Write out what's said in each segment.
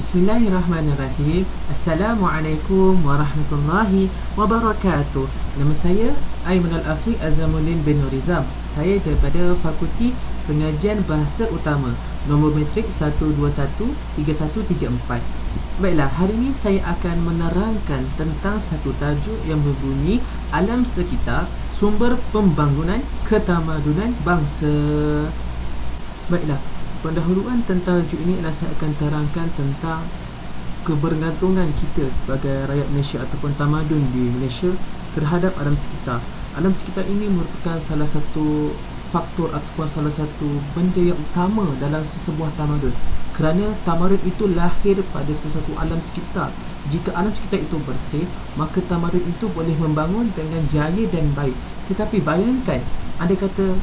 Bismillahirrahmanirrahim. Assalamualaikum warahmatullahi wabarakatuh. Nama saya Aiman Al-Afiq Azamuddin bin Nurizam. Saya daripada Fakulti Pengajian Bahasa Utama, nombor metrik 1213134. Baiklah, hari ini saya akan menerangkan tentang satu tajuk yang berbunyi alam sekitar, sumber pembangunan ketamadunan bangsa. Baiklah, pendahuluan tentang tajuk ini adalah saya akan terangkan tentang kebergantungan kita sebagai rakyat Malaysia ataupun tamadun di Malaysia terhadap alam sekitar. Alam sekitar ini merupakan salah satu faktor ataupun salah satu benda yang utama dalam sesebuah tamadun, kerana tamadun itu lahir pada sesuatu alam sekitar. Jika alam sekitar itu bersih, maka tamadun itu boleh membangun dengan jaya dan baik. Tetapi bayangkan, andai kata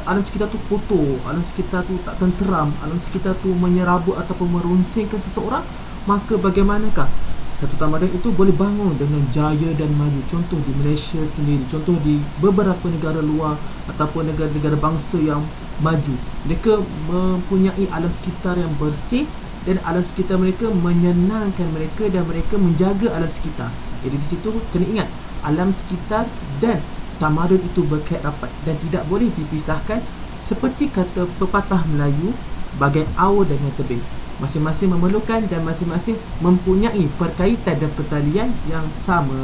alam sekitar tu kotor, alam sekitar tu tak tenteram, alam sekitar tu menyerabut ataupun merunsingkan seseorang, maka bagaimanakah satu tamadun itu boleh bangun dengan jaya dan maju? Contoh di Malaysia sendiri, contoh di beberapa negara luar ataupun negara-negara bangsa yang maju, mereka mempunyai alam sekitar yang bersih dan alam sekitar mereka menyenangkan mereka dan mereka menjaga alam sekitar. Jadi di situ kena ingat, alam sekitar dan tamadun itu berkait rapat dan tidak boleh dipisahkan. Seperti kata pepatah Melayu, bagai aur dengan tebing, masing-masing memerlukan dan masing-masing mempunyai perkaitan dan pertalian yang sama.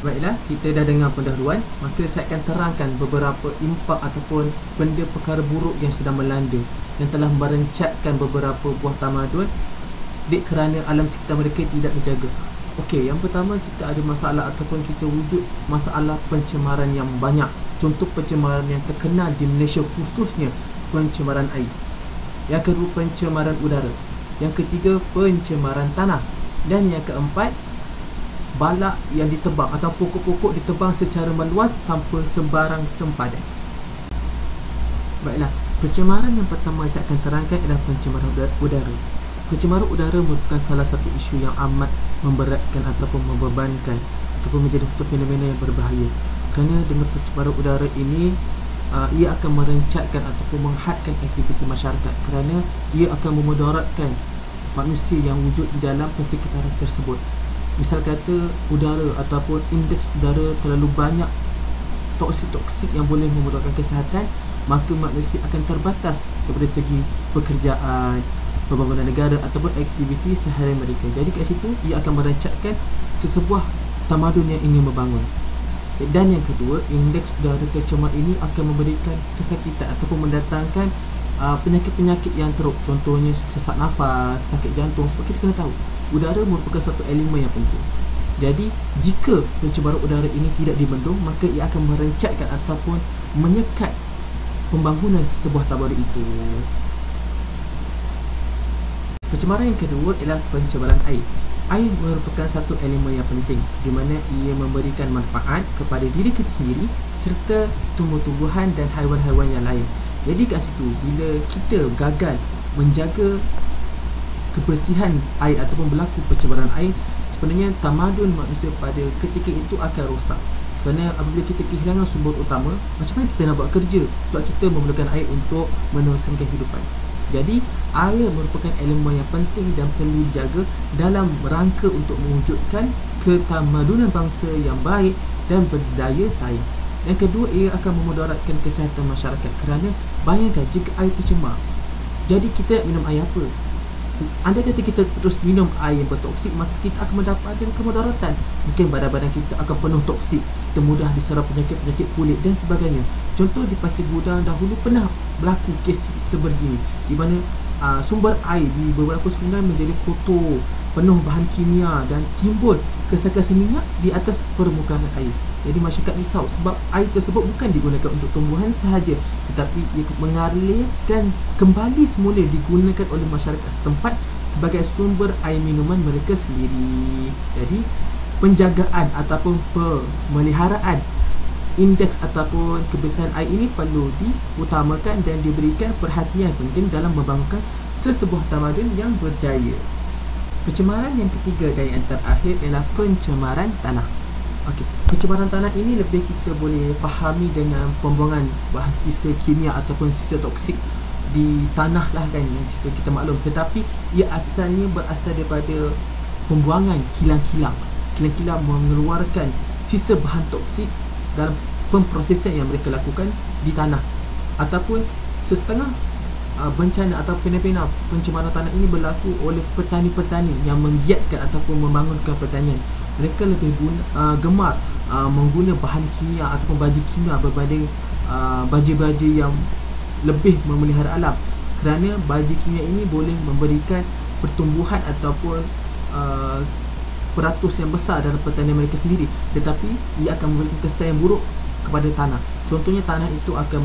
Baiklah, kita dah dengar pendahuluan, maka saya akan terangkan beberapa impak ataupun benda perkara buruk yang sedang melanda yang telah merencatkan beberapa buah tamadun kerana alam sekitar mereka tidak dijaga. Okey, yang pertama, kita ada masalah ataupun kita wujud masalah pencemaran yang banyak. Contoh pencemaran yang terkenal di Malaysia khususnya pencemaran air. Yang kedua, pencemaran udara. Yang ketiga, pencemaran tanah. Dan yang keempat, balak yang ditebang atau pokok-pokok ditebang secara meluas tanpa sembarang sempadan. Baiklah, pencemaran yang pertama saya akan terangkan adalah pencemaran udara. Pencemaran udara merupakan salah satu isu yang amat memberatkan ataupun membebankan ataupun menjadi satu fenomena yang berbahaya. Kerana dengan pencemaran udara ini, ia akan merencatkan ataupun menghadkan aktiviti masyarakat, kerana ia akan memudaratkan manusia yang wujud di dalam persekitaran tersebut. Misal kata udara ataupun indeks udara terlalu banyak toksik-toksik yang boleh memudaratkan kesihatan, maka manusia akan terbatas daripada segi pekerjaan, pembangunan negara ataupun aktiviti seharian mereka. Jadi kat situ ia akan merancatkan sesebuah tamadun yang ingin membangun. Dan yang kedua, indeks udara tercemar ini akan memberikan kesakitan ataupun mendatangkan penyakit-penyakit yang teruk. Contohnya sesak nafas, sakit jantung. Sebab kita kena tahu, udara merupakan satu elemen yang penting. Jadi jika pencemaran udara ini tidak dibendung, maka ia akan merancatkan ataupun menyekat pembangunan sebuah tamadun itu. Pencemaran yang kedua ialah pencemaran air. Air merupakan satu elemen yang penting, di mana ia memberikan manfaat kepada diri kita sendiri serta tumbuh-tumbuhan dan haiwan-haiwan yang lain. Jadi kat situ, bila kita gagal menjaga kebersihan air ataupun berlaku pencemaran air, sebenarnya tamadun manusia pada ketika itu akan rosak. Kerana apabila kita kehilangan sumber utama, macam mana kita nak buat kerja? Sebab kita memerlukan air untuk meneruskan kehidupan. Jadi air merupakan elemen yang penting dan perlu dijaga dalam rangka untuk mewujudkan ketamadunan bangsa yang baik dan berdaya saing. Yang kedua, ia akan memudaratkan kesihatan masyarakat, kerana bayangkan jika air tercemar, jadi kita nak minum air apa? Andai kata kita terus minum air yang bertoksik, maka kita akan mendapatkan kemudaratan. Mungkin badan-badan kita akan penuh toksik, kita mudah diserang penyakit-penyakit kulit dan sebagainya. Contoh di Pasir Gudang dahulu pernah berlaku kes sebegini, di mana sumber air di beberapa sungai menjadi kotor, penuh bahan kimia dan timbul kesan-kesan minyak di atas permukaan air. Jadi masyarakat risau sebab air tersebut bukan digunakan untuk tumbuhan sahaja, tetapi ia mengalirkan kembali semula digunakan oleh masyarakat setempat sebagai sumber air minuman mereka sendiri. Jadi penjagaan ataupun pemeliharaan indeks ataupun kebersihan air ini perlu diutamakan dan diberikan perhatian penting dalam membangunkan sesebuah tamadun yang berjaya. Pencemaran yang ketiga dan yang terakhir ialah pencemaran tanah. Okey, pencemaran tanah ini lebih kita boleh fahami dengan pembuangan bahan sisa kimia ataupun sisa toksik di tanah lah kan, seperti kita maklum, tetapi ia asalnya berasal daripada pembuangan kilang-kilang mengeluarkan sisa bahan toksik dalam pemprosesan yang mereka lakukan di tanah. Ataupun sesetengah bencana atau fenomena pencemaran tanah ini berlaku oleh petani-petani yang menggiatkan ataupun membangunkan pertanian. Mereka lebih gemar menggunakan bahan kimia ataupun baja kimia berbanding baja-baja yang lebih memelihara alam, kerana baja kimia ini boleh memberikan pertumbuhan ataupun peratus yang besar dalam pertanian mereka sendiri, tetapi ia akan memberikan kesan yang buruk kepada tanah. Contohnya, tanah itu akan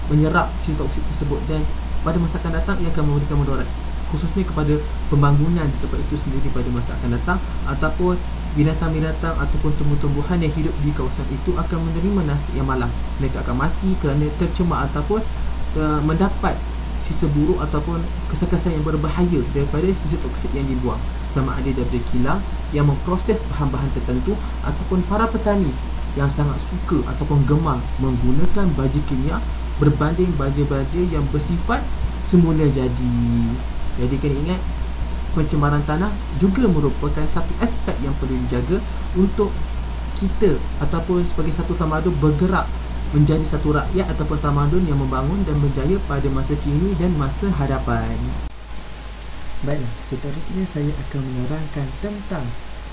menyerap sisa toksik tersebut, dan pada masa akan datang ia akan memberikan mudarat, khususnya kepada pembangunan di tempat itu sendiri pada masa akan datang, ataupun binatang-binatang ataupun tumbuh-tumbuhan yang hidup di kawasan itu akan menerima nasib yang malang. Mereka akan mati kerana tercemar ataupun mendapat sisa buruk ataupun kesan-kesan yang berbahaya daripada sisa toksik yang dibuang, sama ada daripada kilang yang memproses bahan-bahan tertentu, ataupun para petani yang sangat suka ataupun gemar menggunakan baja kimia berbanding baja-baja yang bersifat semula jadi. Jadi kena ingat, pencemaran tanah juga merupakan satu aspek yang perlu dijaga untuk kita ataupun sebagai satu tamadun bergerak menjadi satu rakyat ataupun tamadun yang membangun dan berjaya pada masa kini dan masa hadapan. Baiklah, seterusnya saya akan menerangkan tentang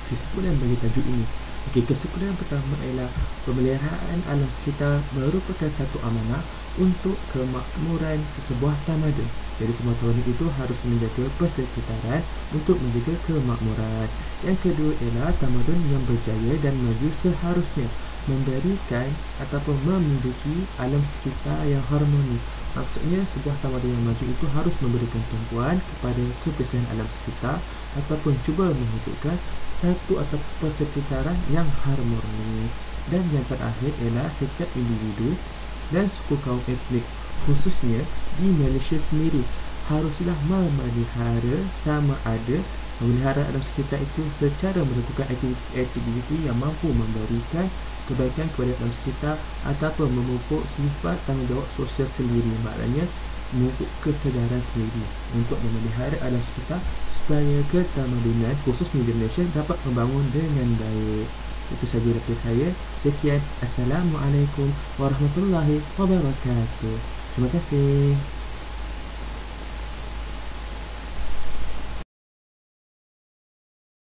kesimpulan bagi tajuk ini. Okey, kesimpulan pertama ialah pemeliharaan alam sekitar merupakan satu amanah untuk kemakmuran sesebuah tamadun. Jadi semua tamadun itu harus menjaga persekitaran untuk menjaga kemakmuran. Yang kedua ialah tamadun yang berjaya dan maju seharusnya memberikan ataupun memiliki alam sekitar yang harmoni. Maksudnya, sebuah tamadun yang maju itu harus memberikan tumpuan kepada kebersihan alam sekitar ataupun cuba mewujudkan satu atau persekitaran yang harmoni. Dan yang terakhir ialah setiap individu dan suku kaum etnik, khususnya di Malaysia sendiri, haruslah memelihara sama ada memelihara alam sekitar itu secara melakukan aktiviti yang mampu memberikan kebaikan kepada alam sekitar ataupun memupuk sifat tanggungjawab sosial sendiri, maknanya memupuk kesedaran sendiri untuk memelihara alam sekitar supaya ketamadunan khususnya di Malaysia dapat membangun dengan baik. Itu sahaja daripada saya. Sekian. Assalamualaikum warahmatullahi wabarakatuh. Terima kasih.